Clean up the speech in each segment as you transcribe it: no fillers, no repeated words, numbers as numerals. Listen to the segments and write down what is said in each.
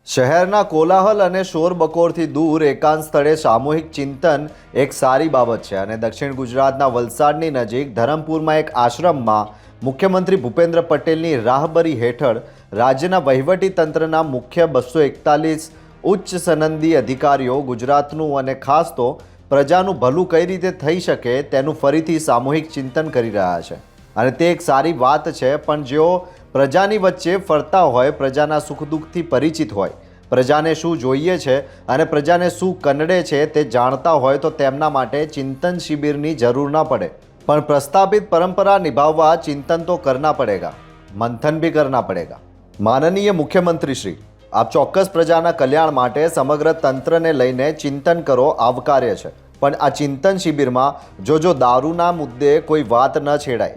શહેરના કોલાહલ અને શોરબકોરથી દૂર એકાંત સ્થળે સામૂહિક ચિંતન એક સારી બાબત છે અને દક્ષિણ ગુજરાતના વલસાડની નજીક ધરમપુરમાં એક આશ્રમમાં મુખ્યમંત્રી ભૂપેન્દ્ર પટેલની રાહબરી હેઠળ રાજ્યના વહીવટી તંત્રના મુખ્ય 241 ઉચ્ચ સનદી અધિકારીઓ ગુજરાતનું અને ખાસ તો પ્રજાનું ભલું કઈ રીતે થઈ શકે તેનું ફરીથી સામૂહિક ચિંતન કરી રહ્યા છે અને તે એક સારી વાત છે। પણ જેઓ પ્રજાની વચ્ચે ફરતા હોય, પ્રજાના સુખ દુઃખથી પરિચિત હોય, પ્રજાને શું જોઈએ છે અને પ્રજાને શું કનડે છે તે જાણતા હોય તો તેમના માટે ચિંતન શિબિરની જરૂર ના પડે। પણ પ્રસ્થાપિત परंपरा निभाववा चिंतन तो करना पड़ेगा, मंथन भी करना पड़ेगा। माननीय मुख्यमंत्री श्री, आप चौक्कस प्रजाना कल्याण माटे समग्र तंत्रने लईने चिंतन करो आवकार्य छे। पण आ चिंतन शिबिरमां जो दारूना मुद्दे कोई वात न छेड़ाय,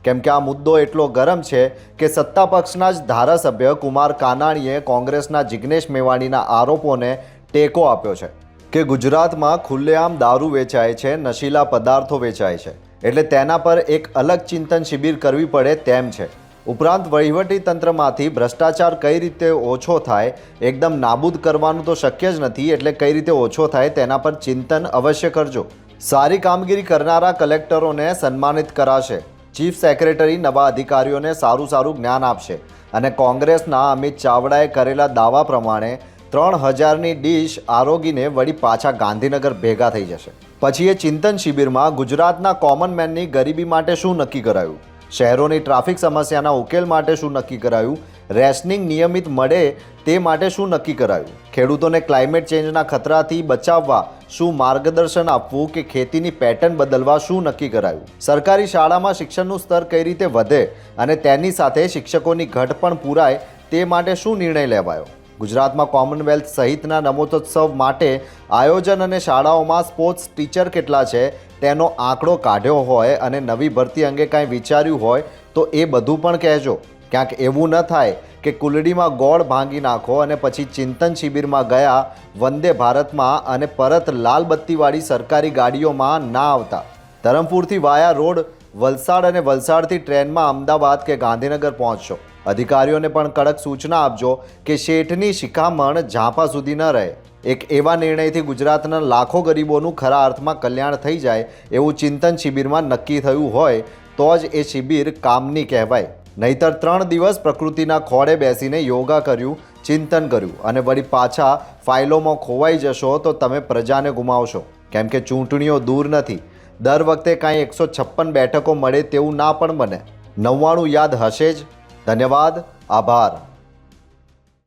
केम के आ मुद्दो एटलो गरम है कि सत्ता पक्षना ज धारासभ्य कुमार कानाणीए कोंग्रेसना जिग्नेश मेवाणीना आरोपोने टेको आप्यो छे कि गुजरातमां खुल्लेआम दारू वेचाय छे, नशीला पदार्थो वेचाय छे, एटले तेना पर एक अलग चिंतन शिबिर करवी पड़े तेम छे। उपरांत वहीवटी तंत्रमांथी भ्रष्टाचार कई रीते ओछो थाय, एकदम नाबूद करवानुं तो शक्य ज नथी, एटले कई रीते ओछो थाय तेना पर चिंतन अवश्य करजो। सारी कामगीरी करनारा कलेक्टरोने सन्मानित कराशे, चीफ सेक्रेटरी नवा अधिकारीओने सारू ज्ञान आपशे અને કોંગ્રેસના અમિત ચાવડાએ કરેલા દાવા પ્રમાણે 3000ની ડીશ આરોગીને વળી પાછા ગાંધીનગર ભેગા થઈ જશે। પછી એ ચિંતન શિબિરમાં ગુજરાતના કોમન મેનની ગરીબી માટે શું નક્કી કરાયું, શહેરોની ટ્રાફિક સમસ્યાના ઉકેલ માટે શું નક્કી કરાયું, રેશનિંગ નિયમિત મળે તે માટે શું નક્કી કરાયું, ખેડૂતોને ક્લાઇમેટ ચેન્જના ખતરાથી બચાવવા શું માર્ગદર્શન આપવું કે ખેતીની પેટર્ન બદલવા શું નક્કી કરાયું, સરકારી શાળામાં શિક્ષણનું સ્તર કઈ રીતે વધે અને તેની સાથે શિક્ષકોની ઘટ પણ પૂરાય તે માટે શું નિર્ણય લેવાયો, ગુજરાતમાં કોમનવેલ્થ સહિતના રમતોત્સવ માટે આયોજન અને શાળાઓમાં સ્પોર્ટ્સ ટીચર કેટલા છે તેનો આંકડો કાઢ્યો હોય અને નવી ભરતી અંગે કાંઈ વિચાર્યું હોય તો એ બધું પણ કહેજો। ક્યાંક એવું ન થાય કે કુલડીમાં ગોળ ભાંગી નાખો અને પછી ચિંતન શિબિરમાં ગયા વંદે ભારતમાં અને પરત લાલ બત્તીવાળી સરકારી ગાડીઓમાં ના આવતા। ધરમપુરથી વાયા રોડ વલસાડ અને વલસાડથી ટ્રેનમાં અમદાવાદ કે ગાંધીનગર પહોંચશો। अधिकारीओने पण कड़क सूचना आपजो कि शेठनी शिखामण झांपा सुधी न रहे। एक एवा निर्णयथी गुजरातना लाखों गरीबोनुं खरा अर्थमां कल्याण थई जाय एवुं चिंतन शिबिरमां नक्की थयुं होय तो ज ए शिबिर कामनी कहेवाय। नहीतर 3 दिवस प्रकृतिना खोड़े बेसीने योगा कर्युं, चिंतन कर्युं अने वળી पाछा फाइलोमां खोवाई जशो तो तमे प्रजाने गुमावशो। केम के चूंटणीओ दूर नथी, दर वखते कांई 156 બેઠકો મળે तेवुं ना पण बने। 99 याद हशे ज। धन्यवाद, आभार।